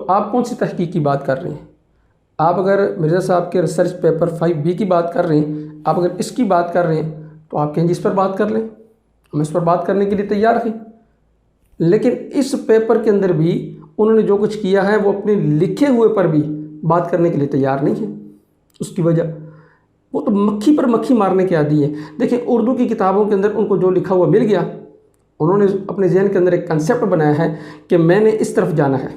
تو آپ کون سی تحقیق کی بات کر رہے ہیں؟ آپ اگر مرزا صاحب کے ریسرچ پیپر 5B کی بات کر رہے ہیں، آپ اگر اس کی بات کر رہے ہیں تو آپ کہیں جی اس پر بات کر لیں، ہم اس پر بات کرنے کے لیے تیار ہیں۔ لیکن اس پیپر کے اندر بھی انہوں نے جو کچھ کیا ہے وہ اپنے لکھے ہوئے پر بھی بات کرنے کے لیے تیار نہیں ہے۔ اس کی وجہ وہ تو مکھی پر مکھی مارنے کے عادی ہے۔ دیکھیں اردو کی کتابوں کے اندر ان کو جو لکھا ہوا مل گیا، انہوں نے اپنے ذہن کے اندر ایک کنسیپٹ بنایا ہے کہ میں نے اس طرف جانا ہے۔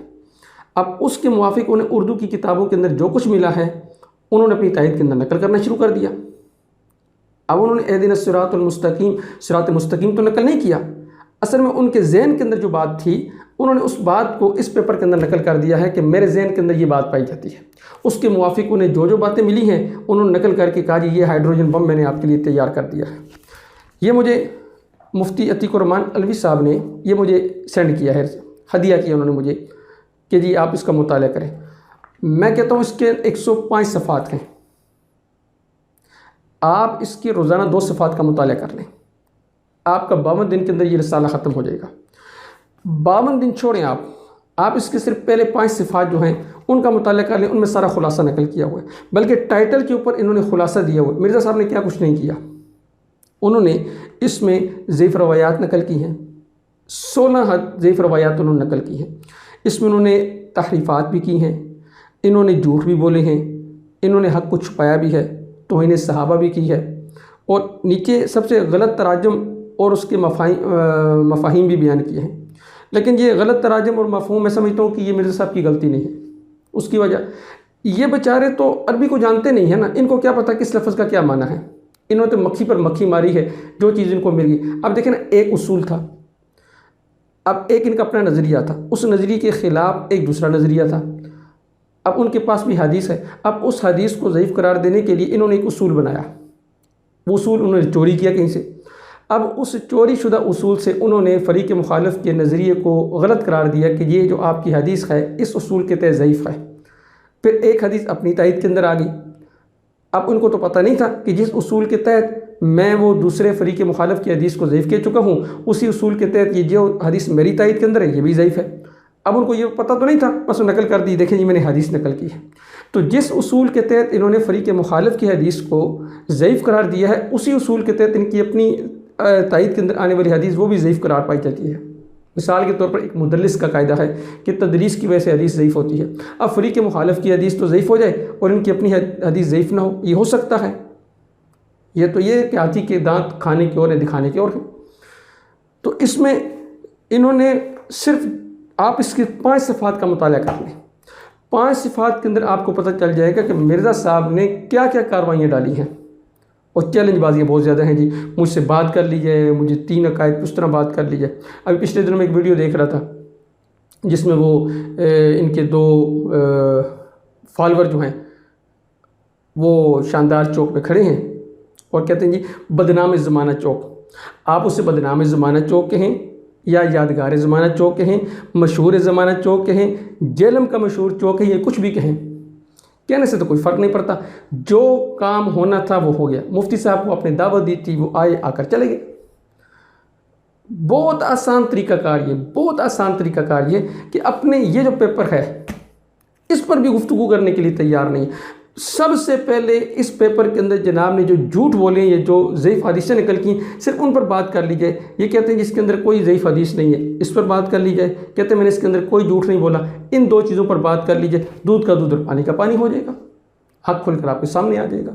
اب اس کے موافق انہیں اردو کی کتابوں کے اندر جو کچھ ملا ہے انہوں نے اپنی تائید کے اندر نقل کرنا شروع کر دیا۔ اب انہوں نے اہدنا الصراط المستقیم، صراط مستقیم تو نقل نہیں کیا، اصل میں ان کے ذہن کے اندر جو بات تھی انہوں نے اس بات کو اس پیپر کے اندر نقل کر دیا ہے کہ میرے ذہن کے اندر یہ بات پائی جاتی ہے۔ اس کے موافق انہیں جو باتیں ملی ہیں انہوں نے نقل کر کے کہا جی یہ ہائیڈروجن بم میں نے آپ کے لیے تیار کر دیا ہے۔ یہ مجھے مفتی عتیق الرحمان علوی صاحب نے یہ مجھے سینڈ کیا ہے، ہدیہ کیا انہوں نے مجھے کہ جی آپ اس کا مطالعہ کریں۔ میں کہتا ہوں اس کے 105 صفحات ہیں، آپ اس کے روزانہ 2 صفحات کا مطالعہ کر لیں، آپ کا 52 دن کے اندر یہ رسالہ ختم ہو جائے گا۔ 52 دن چھوڑیں آپ اس کے صرف پہلے 5 صفحات جو ہیں ان کا مطالعہ کر لیں، ان میں سارا خلاصہ نقل کیا ہوا ہے، بلکہ ٹائٹل کے اوپر انہوں نے خلاصہ دیا ہوا ہے۔ مرزا صاحب نے کیا کچھ نہیں کیا، انہوں نے اس میں ضعیف روایات نقل کی ہیں، 16 ضعیف روایات انہوں نے نقل کی ہیں۔ اس میں انہوں نے تحریفات بھی کی ہیں، انہوں نے جھوٹ بھی بولے ہیں، انہوں نے حق کو چھپایا بھی ہے، توہین صحابہ بھی کی ہے، اور نیچے سب سے غلط تراجم اور اس کے مفاہیم بھی بیان کیے ہیں۔ لیکن یہ غلط تراجم اور مفہوم میں سمجھتا ہوں کہ یہ مرزا صاحب کی غلطی نہیں ہے۔ اس کی وجہ یہ بیچارے تو عربی کو جانتے نہیں ہیں نا، ان کو کیا پتہ کس لفظ کا کیا معنی ہے، انہوں نے تو مکھی پر مکھی ماری ہے، جو چیز ان کو مل گئی۔ اب دیکھیں نا، ایک اصول تھا، اب ایک ان کا اپنا نظریہ تھا، اس نظریے کے خلاف ایک دوسرا نظریہ تھا۔ اب ان کے پاس بھی حدیث ہے، اب اس حدیث کو ضعیف قرار دینے کے لیے انہوں نے ایک اصول بنایا، وہ اصول انہوں نے چوری کیا کہیں سے۔ اب اس چوری شدہ اصول سے انہوں نے فریق مخالف کے نظریے کو غلط قرار دیا کہ یہ جو آپ کی حدیث ہے اس اصول کے تحت ضعیف ہے۔ پھر ایک حدیث اپنی تائید کے اندر آ گئی۔ اب ان کو تو پتہ نہیں تھا کہ جس اصول کے تحت میں وہ دوسرے فریق مخالف کی حدیث کو ضعیف کہہ چکا ہوں، اسی اصول کے تحت یہ جو حدیث میری تائید کے اندر ہے یہ بھی ضعیف ہے۔ اب ان کو یہ پتہ تو نہیں تھا، بس نقل کر دی، دیکھیں جی میں نے حدیث نقل کی ہے۔ تو جس اصول کے تحت انہوں نے فریق مخالف کی حدیث کو ضعیف قرار دیا ہے، اسی اصول کے تحت ان کی اپنی تائید کے اندر آنے والی حدیث وہ بھی ضعیف قرار پائی جاتی ہے۔ مثال کے طور پر ایک مدلس کا قاعدہ ہے کہ تدلیس کی وجہ سے حدیث ضعیف ہوتی ہے۔ اب فریق مخالف کی حدیث تو ضعیف ہو جائے اور ان کی اپنی حدیث ضعیف نہ ہو، یہ ہو سکتا ہے؟ یہ تو یہ کہ ہاتھی کے دانت کھانے کی اور دکھانے کی اور ہیں۔ تو اس میں انہوں نے صرف آپ اس کے 5 صفحات کا مطالعہ کر لیں، 5 صفحات کے اندر آپ کو پتہ چل جائے گا کہ مرزا صاحب نے کیا کیا کاروائیاں ڈالی ہیں، اور چیلنج بازیاں بہت زیادہ ہیں جی، مجھ سے بات کر لی جائے، مجھے 3 عقائد اس طرح بات کر لی جائے۔ ابھی پچھلے دنوں میں ایک ویڈیو دیکھ رہا تھا جس میں وہ ان کے 2 فالوور جو ہیں وہ شاندار چوک پہ کھڑے ہیں اور کہتے ہیں جی بدنام زمانہ چوک، آپ اسے بدنام زمانہ چوک کہیں یا یادگار زمانہ چوک کہیں، مشہور زمانہ چوک کہیں، جیلم کا مشہور چوک ہے، یہ کچھ بھی کہیں، کہنے سے تو کوئی فرق نہیں پڑتا، جو کام ہونا تھا وہ ہو گیا۔ مفتی صاحب کو اپنے دعوت دی تھی، وہ آئے، آ کر چلے گئے۔ بہت آسان طریقہ کار یہ، بہت آسان طریقہ کار یہ کہ اپنے یہ جو پیپر ہے اس پر بھی گفتگو کرنے کے لیے تیار نہیں۔ سب سے پہلے اس پیپر کے اندر جناب نے جو جھوٹ بولے، یہ جو ضعیف حدیثیں نکل کی، صرف ان پر بات کر لی جائے۔ یہ کہتے ہیں جس کے اندر کوئی ضعیف حدیث نہیں ہے، اس پر بات کر لی جائے، کہتے ہیں میں نے اس کے اندر کوئی جھوٹ نہیں بولا، ان 2 چیزوں پر بات کر لی جائے، دودھ کا دودھ اور پانی کا پانی ہو جائے گا، حق کھل کر آپ کے سامنے آ جائے گا۔